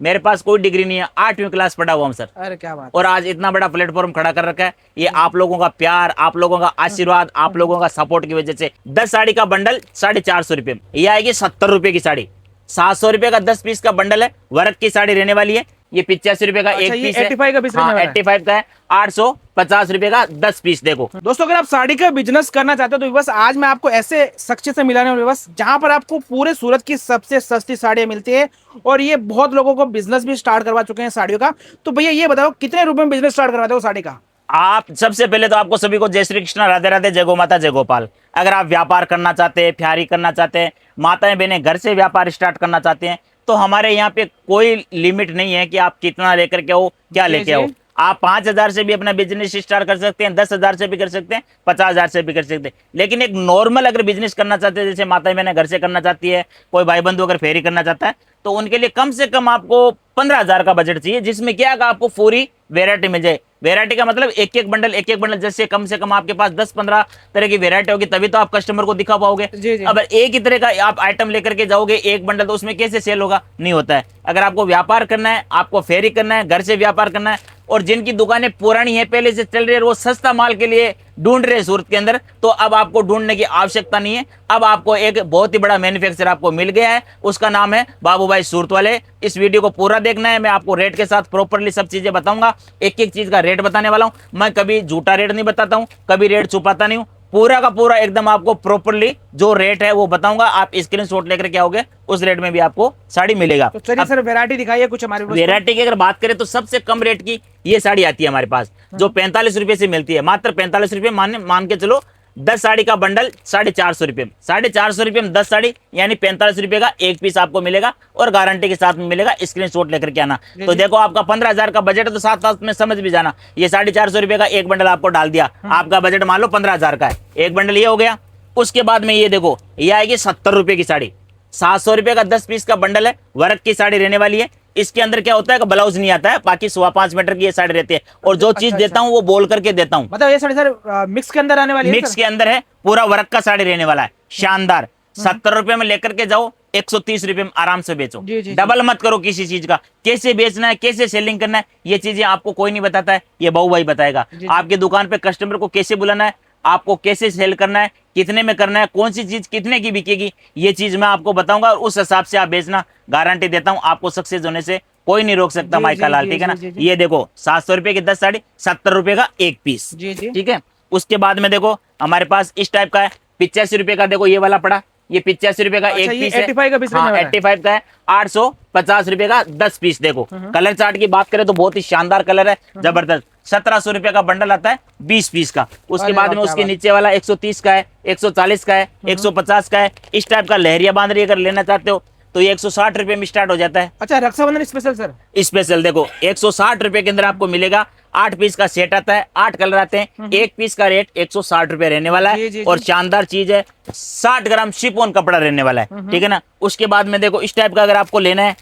मेरे पास कोई डिग्री नहीं है, 8वीं क्लास पढ़ा हुआ हूँ सर। अरे क्या बात और आज इतना बड़ा प्लेटफॉर्म खड़ा कर रखा है, ये आप लोगों का प्यार, आप लोगों का आशीर्वाद, आप लोगों का सपोर्ट की वजह से। 10 साड़ी का बंडल 450 रुपए में, ये आएगी 70 रुपए की साड़ी। 700 रुपए का 10 पीस का बंडल है, वर्क की साड़ी रहने वाली है। ये 85 रुपए का एक पीस है। 85 का पीस हाँ 85 का है। 850 रुपए का 10 पीस। देखो दोस्तों, अगर आप साड़ी का बिजनेस करना चाहते हो तो बस आज मैं आपको ऐसे शख्स से मिलाने वाले बस जहां पर आपको पूरे सूरत की सबसे सस्ती साड़ियां मिलती है। और ये बहुत लोगों को बिजनेस भी स्टार्ट करवा चुके हैं साड़ियों का। तो भैया ये बताओ कितने रुपए में बिजनेस स्टार्ट करवाते हो साड़ी का? आप सबसे पहले तो आपको सभी को जय श्री कृष्ण, राधे राधे, जय गो माता, जय गोपाल। अगर आप व्यापार करना चाहते हैं, फ्यारी करना चाहते हैं, माताएं बहनें घर से व्यापार स्टार्ट करना चाहते हैं, तो हमारे यहाँ पे कोई लिमिट नहीं है कि आप कितना लेकर के आओ, क्या लेके आओ। आप 5,000 से भी अपना बिजनेस स्टार्ट कर सकते हैं, 10,000 से भी कर सकते हैं, 50,000 से भी कर सकते हैं। लेकिन एक नॉर्मल अगर बिजनेस करना चाहते हैं, जैसे माताएं बहनें घर से करना चाहती है, कोई भाई बंधु अगर फेरी करना चाहता है, तो उनके लिए कम से कम आपको 15,000 का बजट चाहिए, जिसमें क्या आपको पूरी वेरायटी मिल जाए। वेरायटी का मतलब एक एक बंडल, जैसे कम से कम आपके पास 10-15 तरह की वेरायटी होगी, तभी तो आप कस्टमर को दिखा पाओगे। अब एक ही तरह का आप आइटम लेकर के जाओगे एक बंडल, तो उसमें कैसे सेल होगा? नहीं होता है। अगर आपको व्यापार करना है, आपको फेरी करना है, घर से व्यापार करना है, और जिनकी दुकानें पुरानी है, पहले से चल रही है, वो सस्ता माल के लिए ढूंढ रहे हैं सूरत के अंदर, तो अब आपको ढूंढने की आवश्यकता नहीं है। अब आपको एक बहुत ही बड़ा मैन्युफैक्चरर आपको मिल गया है, उसका नाम है बाबू भाई सूरत वाले। इस वीडियो को पूरा देखना है, मैं आपको रेट के साथ प्रॉपरली सब चीजें बताऊंगा, एक एक चीज का रेट बताने वाला हूं। मैं कभी झूठा रेट नहीं बताता हूं, कभी रेट छुपाता नहीं हूं, पूरा का पूरा एकदम आपको प्रॉपरली जो रेट है वो बताऊंगा। आप स्क्रीनशॉट लेकर के आओगे, उस रेट में भी आपको साड़ी मिलेगा। तो चलिए सर वैरायटी दिखाइए कुछ हमारे। वैरायटी की अगर बात करें तो सबसे कम रेट की ये साड़ी आती है हमारे पास, जो 45 रुपए से मिलती है, मात्र 45 रुपए। मान के चलो 10 साड़ी का बंडल 450 रुपए में, 450 रुपए में 10 साड़ी, यानी 45 रुपए का एक पीस आपको मिलेगा, और गारंटी के साथ में मिलेगा। स्क्रीनशॉट लेकर के आना। तो देखो आपका 15,000 का बजट है, तो साथ साथ में समझ भी जाना, ये 450 रुपए का एक बंडल आपको डाल दिया, आपका बजट मान लो 15,000 का है, एक बंडल ये हो गया। उसके बाद में ये देखो, ये आएगी 70 रुपए की साड़ी, 700 रुपए का 10 पीस का बंडल है, वर्क की साड़ी रहने वाली है। इसके अंदर क्या होता है कि ब्लाउज नहीं आता है, बाकी 5.25 मीटर की ये साड़ी रहती है। और जो चीज देता हूँ वो बोल करके देता हूँ। मतलब ये साड़ी सर मिक्स के अंदर आने वाली है? मिक्स के अंदर है, पूरा वर्क का साड़ी रहने वाला है, शानदार। 70 रुपए में लेकर के जाओ, 130 रुपए में आराम से बेचो। डबल मत करो किसी चीज का। कैसे बेचना है, कैसे सेलिंग करना है, ये चीजें आपको कोई नहीं बताता है, ये बाबू भाई बताएगा। आपकी दुकान पे कस्टमर को कैसे बुलाना है, आपको कैसे सेल करना है, कितने में करना है, कौन सी चीज कितने की बिकेगी, ये चीज मैं आपको बताऊंगा, और उस हिसाब से आप बेचना। गारंटी देता हूं, आपको सक्सेस होने से कोई नहीं रोक सकता माइका लाल, ठीक है ना। ये देखो 700 रुपए की 10 साड़ी, 70 रुपए का एक पीस, ठीक है। उसके बाद में देखो हमारे पास इस टाइप का है, 85 रुपए का। देखो ये वाला पड़ा, ये 85 रुपए का एक पीस है। 85 का पीस? हाँ 85 का है। 850 रुपए का 10 पीस। देखो कलर चार्ट की बात करें तो बहुत ही शानदार कलर है, जबरदस्त। 1700 रुपए का बंडल आता है 20 पीस का। उसके बाद में उसके नीचे वाला 130 का है, 140 का है, 150 का है। इस टाइप का लहरिया बांधरी अगर लेना चाहते हो तो ये 160 रुपए में स्टार्ट हो जाता है। अच्छा, रक्षाबंधन स्पेशल सर? स्पेशल देखो 160 रुपए के अंदर आपको मिलेगा। 8 पीस का सेट आता है, 8 कलर आते हैं, एक पीस का रेट 160 रुपए रहने वाला है। और शानदार चीज है, 60 ग्राम शिफॉन कपड़ा रहने वाला है, ठीक है ना। उसके बाद में देखो इस टाइप का अगर आपको लेना है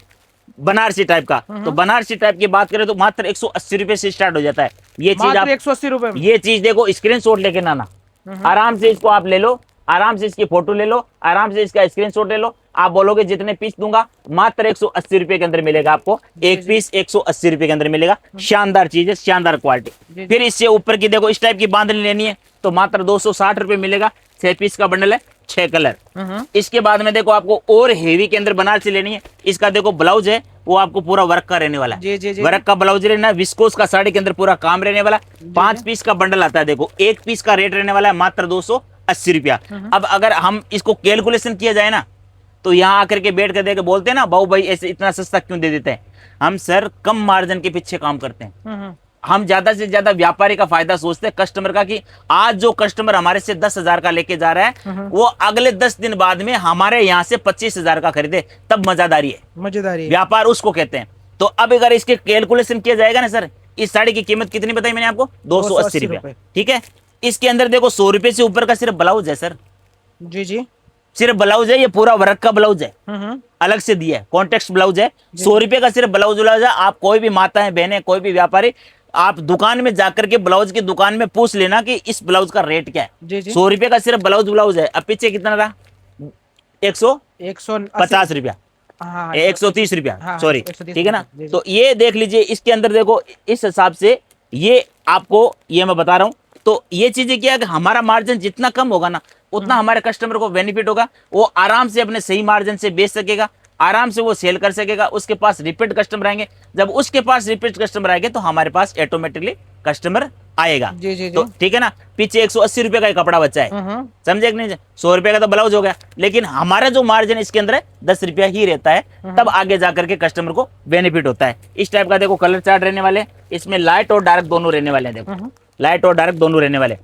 बनारसी टाइप का, तो बनारसी टाइप की बात करें तो मात्र 180 रुपए से स्टार्ट हो जाता है। ये चीज आप 180 रुपए। ये चीज देखो स्क्रीनशॉट लेके ना आराम से इसको आप ले लो, आराम से इसकी फोटो ले लो, आराम से इसका स्क्रीनशॉट ले लो। आप बोलोगे जितने पीस दूंगा, मात्र 180 रुपए के अंदर मिलेगा आपको एक पीस, 180 रुपए के अंदर मिलेगा। शानदार चीज है, शानदार क्वालिटी। फिर इससे ऊपर की देखो इस टाइप की बांधनी लेनी है तो मात्र 260 रुपए मिलेगा। 6 पीस का बंडल है, 6 कलर। इसके बाद में देखो आपको और हेवी के अंदर बनारसी लेनी है। इसका देखो ब्लाउज है वो आपको पूरा वर्क का रहने वाला है, वर्क का ब्लाउज रहना है, विस्कोस का साड़ी के अंदर पूरा काम रहने वाला। 5 पीस का बंडल आता है। देखो एक पीस का रेट रहने वाला है मात्र 280 रुपया। अब अगर हम इसको कैलकुलेशन किया जाए ना, तो यहाँ आकर के बैठ कर देके बोलते हैं ना बाबू भाई ऐसे इतना सस्ता क्यों दे देते हैं। हम सर कम मार्जिन के पीछे काम करते हैं। हम ज्यादा से ज्यादा व्यापारी का फायदा सोचते हैं, कस्टमर का, कि आज जो कस्टमर हमारे से 10,000 का लेके जा रहा है वो अगले 10 दिन बाद में हमारे यहाँ से 25,000 का खरीदे, तब मजादारी है। मजेदारी व्यापार उसको कहते हैं। तो अब अगर इसके कैलकुलेशन किया जाएगा ना सर, इस साड़ी की कीमत कितनी बताई मैंने आपको? 280 रुपया, ठीक है। इसके अंदर देखो 100 रुपए से ऊपर का सिर्फ ब्लाउज है सर। जी, सिर्फ ब्लाउज है, ये पूरा वर्क का ब्लाउज है, अलग से दिया है, कॉन्टेक्स्ट ब्लाउज है। 100 रुपए का सिर्फ ब्लाउज है। आप कोई भी माता है, बहने, कोई भी व्यापारी, आप दुकान में जाकर के ब्लाउज की दुकान में पूछ लेना कि इस ब्लाउज का रेट क्या है। 100 रुपए का सिर्फ ब्लाउज है। अब पीछे कितना रहा? 150 रुपया। हाँ 130 रुपया, हाँ, सॉरी, 130 ठीक है ना। जी, जी। तो ये देख लीजिए, इसके अंदर देखो इस हिसाब से ये आपको, ये मैं बता रहा हूँ। तो ये चीजें क्या है कि हमारा मार्जिन जितना कम होगा ना, उतना हमारे कस्टमर को बेनिफिट होगा। वो आराम से अपने सही मार्जिन से बेच सकेगा, आराम से वो सेल कर सकेगा, उसके पास रिपीट कस्टमर आएंगे। जब उसके पास रिपीट कस्टमर आएंगे तो हमारे पास ऑटोमेटिकली कस्टमर आएगा। जी जी जी। तो ठीक है ना। पीछे 180 रुपए का ही कपड़ा बचा है, समझे कि नहीं। 100 रुपए का तो ब्लाउज हो गया, लेकिन हमारा जो मार्जिन इसके अंदर है 10 रुपया ही रहता है, तब आगे जाकर के कस्टमर को बेनिफिट होता है। इस टाइप का देखो कलर चार्ट रहने वाले, इसमें लाइट और डार्क दोनों रहने वाले हैं, देखो लाइट और डार्क दोनों रहने वाले।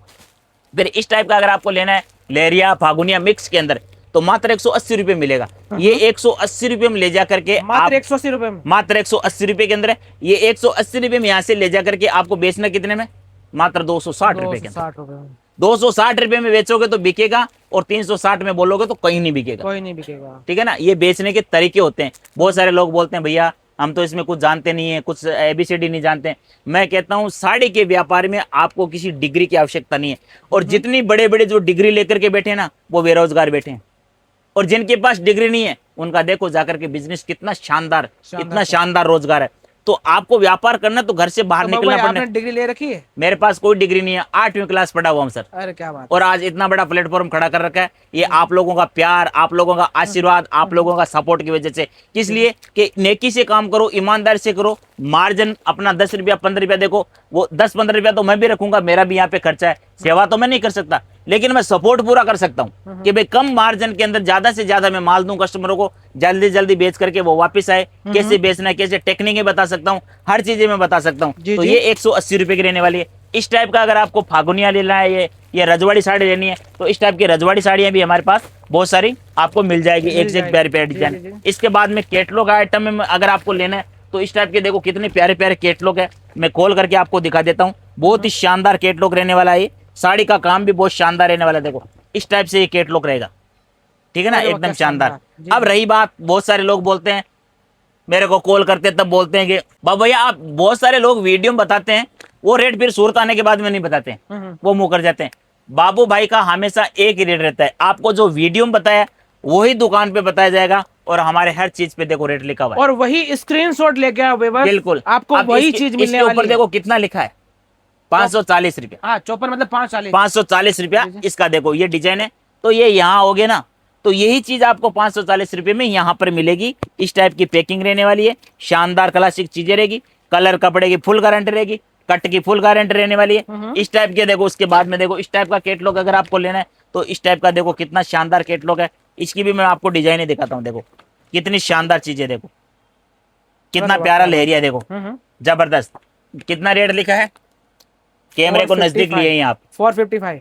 फिर इस टाइप का अगर आपको लेना है लेरिया फागुनिया मिक्स के अंदर, तो मात्र 180 रुपए मिलेगा। ये 180 रुपए में ले जा करके मात्र 180 रुपए में, मात्र 180 रुपए के अंदर है। ये 180 रुपए में यहाँ से ले जा करके आपको बेचना कितने में, मात्र 260 रुपए के अंदर। 260 रुपए में 260 रुपए में बेचोगे तो बिकेगा, और 360 में बोलोगे तो कहीं नहीं बिकेगा, कोई नहीं बिकेगा। ठीक है ना। ये बेचने के तरीके होते हैं। बहुत सारे लोग बोलते हैं भैया हम तो इसमें कुछ जानते नहीं है, कुछ एबीसीडी नहीं जानते हैं। मैं कहता हूँ साड़ी के व्यापार में आपको किसी डिग्री की आवश्यकता नहीं है। और जितनी बड़े बड़े जो डिग्री लेकर के बैठे हैं ना, वो बेरोजगार बैठे हैं। और जिनके पास डिग्री नहीं है उनका देखो जाकर के बिजनेस कितना शानदार, इतना शानदार रोजगार है। तो आपको व्यापार करना तो घर से बाहर तो निकलना पड़ना। आपने डिग्री ले रखी है? मेरे पास कोई डिग्री नहीं है, 8वीं क्लास पढ़ा हुआ हूँ सर। अरे क्या बात। और आज इतना बड़ा प्लेटफॉर्म खड़ा कर रखा है, ये आप लोगों का प्यार, आप लोगों का आशीर्वाद, आप लोगों का सपोर्ट की वजह से। किस लिए कि नेकी से काम करो, ईमानदारी से करो, मार्जिन अपना 10 रुपया 15 रुपया देखो, वो 10-15 रुपया तो मैं भी रखूंगा, मेरा भी यहाँ पे खर्चा है। सेवा तो मैं नहीं कर सकता, लेकिन मैं सपोर्ट पूरा कर सकता हूँ कि भाई कम मार्जिन के अंदर ज्यादा से ज्यादा मैं माल दूं कस्टमरों को, जल्दी जल्दी बेच करके वो वापस आए। कैसे बेचना है, कैसे टेक्निकें बता सकता हूँ, हर चीजें मैं बता सकता हूँ। तो ये 180 रुपए की रहने वाली है। इस टाइप का अगर आपको फागुनिया लेना है, ये रजवाड़ी साड़ी लेनी है, तो इस टाइप की रजवाड़ी साड़ियां भी हमारे पास बहुत सारी आपको मिल जाएगी, एक से एक प्यारे प्यारे डिजाइन। इसके बाद में कैटलॉग आइटम में अगर आपको लेना है, तो इस टाइप के देखो कितने प्यारे प्यारे कैटलॉग है। मैं खोल करके आपको दिखा देता हूँ। बहुत ही शानदार कैटलॉग रहने वाला है। साड़ी का काम भी बहुत शानदार रहने वाला है। देखो इस टाइप से ये कैटलॉग रहेगा, ठीक है ना, एकदम शानदार। अब रही बात, बहुत सारे लोग बोलते हैं, मेरे को कॉल करते तब बोलते हैं कि बाबा भैया आप, बहुत सारे लोग वीडियो में बताते हैं वो रेट, फिर सूरत आने के बाद में नहीं बताते हैं, वो मुंह कर जाते हैं। बाबू भाई का हमेशा एक ही रेट रहता है। आपको जो वीडियो में बताया वही दुकान पे बताया जाएगा, और हमारे हर चीज पे देखो रेट लिखा हुआ है, और वही स्क्रीनशॉट लेके आओ व्यूअर्स, बिल्कुल आपको वही चीज मिलने वाली है। ऊपर देखो कितना लिखा है, 540 रुपया। हाँ 54 मतलब 540, 540 रुपया इसका देखो ये डिजाइन है। तो ये यहाँ हो गया ना, तो यही चीज आपको 540 रुपये में यहाँ पर मिलेगी। इस टाइप की पैकिंग रहने वाली है, शानदार क्लासिक चीजें रहेगी, कलर कपड़े की फुल गारंटी रहेगी, कट की फुल गारंटी रहने वाली है। इस टाइप के देखो, उसके बाद में देखो इस टाइप का कैटलॉग अगर आपको लेना है, तो इस टाइप का देखो कितना शानदार कैटलॉग है। इसकी भी मैं आपको डिजाइन दिखाता हूँ। देखो कितनी शानदार चीजें, देखो कितना प्यारा लहरिया, देखो जबरदस्त। कितना रेट लिखा है, कैमरे को नजदीक लिए हैं आप, 455,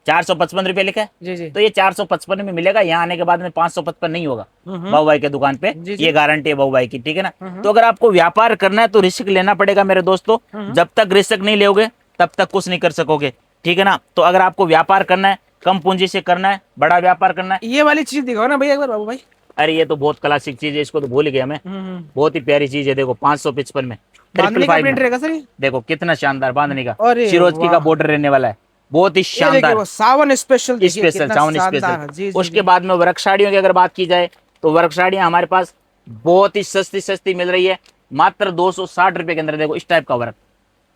455 रुपये लिखा है। जी जी। तो ये 455 में मिलेगा। यहाँ आने के बाद में 555 नहीं होगा बाबू भाई के दुकान पे, ये गारंटी है बाबू भाई की, ठीक है ना। तो अगर आपको व्यापार करना है तो रिस्क लेना पड़ेगा मेरे दोस्तों। जब तक रिस्क नहीं लोगे तब तक कुछ नहीं कर सकोगे, ठीक है ना। तो अगर आपको व्यापार करना है, कम पूंजी से करना है, बड़ा व्यापार करना है, ये वाली चीज दिखाओ ना भैया एक बार बाबू भाई। अरे ये तो बहुत क्लासिक चीज है, इसको तो भूल गया मैं। बहुत ही प्यारी चीज है। देखो 555 में, बांधने का 555 प्रिंट में। रहेगा सर ये? देखो कितना शानदार बांधने का, अरे शिरोजकी का बॉर्डर रहने वाला है, बहुत ही ये देखिए शानदार। वो सावन स्पेशल, देखिए स्पेशल कितना साउंड शानदार है। जी, स्पेशल। जी, उसके जी। बाद में वर्क साड़ियों की अगर बात की जाए, तो वर्क साड़ियां हमारे पास बहुत ही सस्ती सस्ती मिल रही है, मात्र 260 रुपए के अंदर। देखो इस टाइप का वर्क,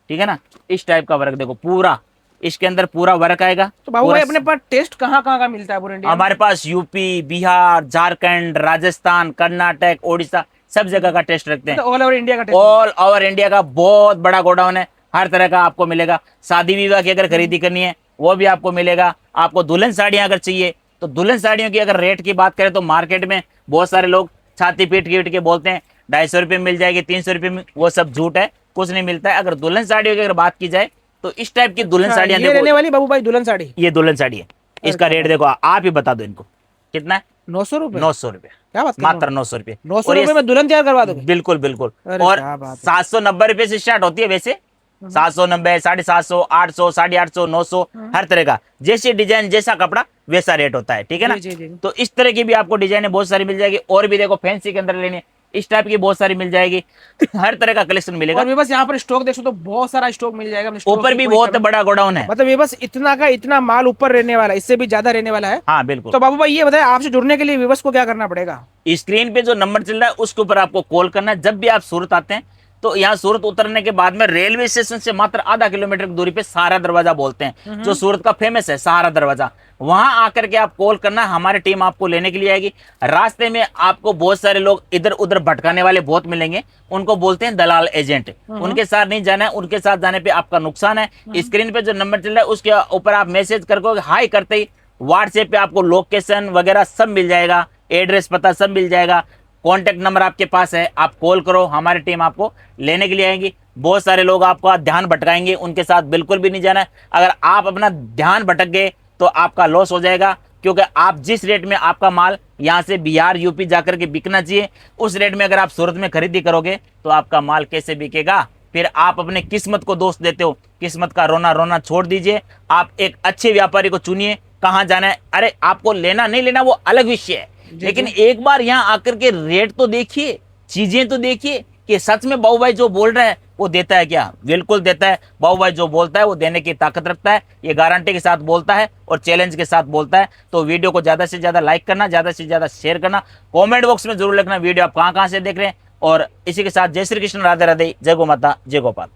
ठीक है ना, इस टाइप का वर्क देखो, पूरा इसके अंदर पूरा वर्क आएगा। तो बाबू पूरा भाई अपने पास टेस्ट कहाँ कहाँ का मिलता है पूरे इंडिया में? हमारे पास यूपी, बिहार, झारखंड, राजस्थान, कर्नाटक, ओडिशा, सब जगह का टेस्ट रखते हैं। तो ऑल ओवर इंडिया का टेस्ट? ऑल ओवर इंडिया का बहुत बड़ा गोडाउन है, हर तरह का आपको मिलेगा। शादी विवाह की अगर खरीदी करनी है वो भी आपको मिलेगा। आपको दुल्हन साड़ियां अगर चाहिए, तो दुल्हन साड़ियों की अगर रेट की बात करें, तो मार्केट में बहुत सारे लोग छाती पीट के बोलते हैं 250 रुपये में मिल जाएगी, 300 रुपये में, वो सब झूठ है, कुछ नहीं मिलता है। अगर दुल्हन साड़ियों की अगर बात की जाए, तो इस टाइप की दुल्हन साड़ियां ये रहने देखो, वाली बाबू भाई दुल्हन साड़ी, ये दुल्हन साड़ी है। इसका रेट देखो, आप ही बता दो इनको कितना है। 900 रुपए? 900 रुपये, क्या बात कर रहे हो? मात्र 900 रुपये। 900 रुपए में दुल्हन तैयार करवा दोगे? बिल्कुल बिल्कुल। अरे और क्या बात है। 790 रुपये से स्टार्ट होती है वैसे, 790, 750, 800, 850, 900, हर तरह का, जैसे डिजाइन जैसा कपड़ा वैसा रेट होता है, ठीक है ना। जी, जी, जी। तो इस तरह की भी आपको डिजाइने बहुत सारी मिल जाएगी। और भी देखो फैंसी के अंदर लेनी है, इस टाइप की बहुत सारी मिल जाएगी। हर तरह का कलेक्शन मिलेगा। और भी बस यहाँ पर स्टॉक देखो तो बहुत सारा स्टॉक मिल जाएगा। स्टॉक ऊपर की भी कोई बहुत कमी- बड़ा गोडाउन है। मतलब ये बस इतना का इतना माल ऊपर रहने वाला है, इससे भी ज्यादा रहने वाला है। हाँ बिल्कुल। तो बाबू भाई ये बताए, आपसे जुड़ने के लिए व्यूवर्स को क्या करना पड़ेगा? स्क्रीन पे जो नंबर चल रहा है उसके ऊपर आपको कॉल करना है। जब भी आप सूरत आते हैं तो यहाँ सूरत उतरने के बाद में रेलवे स्टेशन से मात्र आधा किलोमीटर की दूरी पे सहारा दरवाजा बोलते हैं, जो सूरत का फेमस है सहारा दरवाजा, वहां आकर के आप कॉल करना, हमारी टीम आपको लेने के लिए आएगी। रास्ते में आपको बहुत सारे लोग इधर उधर भटकाने वाले बहुत मिलेंगे, उनको बोलते हैं दलाल एजेंट। उनके साथ नहीं जाना है, उनके साथ जाने पे आपका नुकसान है। स्क्रीन पे जो नंबर चल रहा है उसके ऊपर आप मैसेज करके हाई करते ही व्हाट्सएप पे आपको लोकेशन वगैरह सब मिल जाएगा, एड्रेस पता सब मिल जाएगा। कॉन्टेक्ट नंबर आपके पास है, आप कॉल करो, हमारी टीम आपको लेने के लिए आएंगी। बहुत सारे लोग आपका ध्यान भटकाएंगे, उनके साथ बिल्कुल भी नहीं जाना है। अगर आप अपना ध्यान भटक गए तो आपका लॉस हो जाएगा, क्योंकि आप जिस रेट में आपका माल यहाँ से बिहार यूपी जाकर के बिकना चाहिए, उस रेट में अगर आप सूरत में खरीदी करोगे तो आपका माल कैसे बिकेगा? फिर आप अपने किस्मत को दोष देते हो। किस्मत का रोना रोना छोड़ दीजिए, आप एक अच्छे व्यापारी को चुनिए। कहाँ जाना है, अरे आपको लेना नहीं लेना वो अलग विषय है, लेकिन एक बार यहाँ आकर के रेट तो देखिए, चीजें तो देखिए कि सच में बाबू भाई जो बोल रहा है वो देता है क्या? बिल्कुल देता है। बाबू भाई जो बोलता है वो देने की ताकत रखता है, ये गारंटी के साथ बोलता है और चैलेंज के साथ बोलता है। तो वीडियो को ज्यादा से ज्यादा लाइक करना, ज्यादा से ज्यादा शेयर करना, कमेंट बॉक्स में जरूर लिखना वीडियो आप कहाँ कहाँ से देख रहे हैं। और इसी के साथ जय श्री कृष्ण, राधे राधे, जय गो माता, जय गोपाल।